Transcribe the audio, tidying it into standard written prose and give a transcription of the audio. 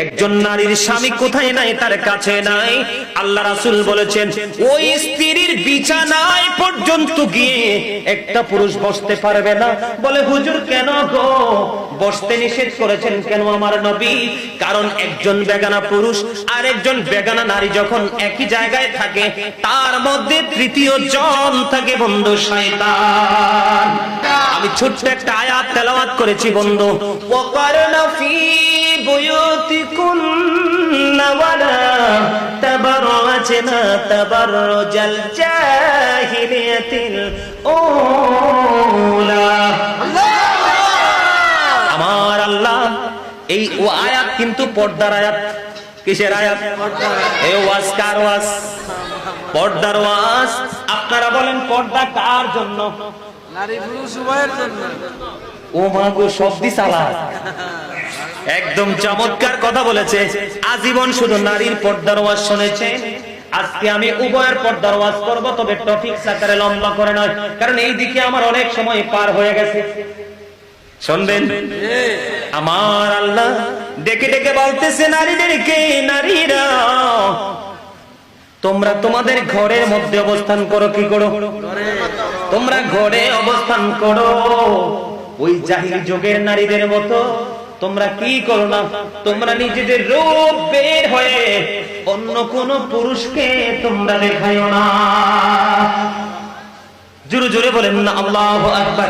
একজন নারীর স্বামী কোথায় নাই, তার কাছে নাই। আল্লাহ রাসূল বলেছেন ওই স্ত্রীর বিছানায় পর্যন্ত গিয়ে একটা পুরুষ বসতে পারবে না। বলে হুজুর কেন গো, বসতে নিষেধ করেছেন কেন আমার নবী? কারণ একজন বেগানা পুরুষ আর একজন বেগানা নারী যখন একই জায়গায় থাকে, তার মধ্যে তৃতীয় জন থাকে বন্ধু, শয়তান। আমি ছোট্ট একটা আয়াত তেলাওয়াত করেছি বন্ধু, ওয়াকারনা ফি বুয়ুতিকুন্না ওয়ালা তাবাররাজনা তাবাররুজাল জাহিলিয়াতিল উলা। আমার আল্লাহ এই আয়াত কিন্তু পর্দার আয়াত। কিসের আয়াত? এই ওয়াজ কার ওয়াজ? পর্দার ওয়াজ। আপনারা বলেন পর্দা কার জন্য? নারী পুরুষ উভয়ের জন্য। ও মা গো, শব্দি চালাক, একদম চমৎকার কথা বলেছে। আজীবন শুধু নারীর পর্দার ওয়াজ শুনেছে, আজকে আমি উভয়ের পর্দার ওয়াজ করব, তবে টপিক আকারে লম্বা করে নয়, কারণ এই দিকে আমার অনেক সময় পার হয়ে গেছে। শুনবেন? আমার আল্লাহ ডেকে ডেকে বলতেছে নারীদেরকে, নারীরা তোমরা তোমাদের ঘরের মধ্যে অবস্থান করো। কি করো? তোমরা ঘরে অবস্থান করো। ওই জাহিলি যুগের নারীদের মতো তোমরা কি করো না, তোমরা নিজেদের রূপ বের হয়ে অন্য কোন পুরুষকে তোমরা দেখাইও না। জোরে জোরে বলেন না আল্লাহু আকবার।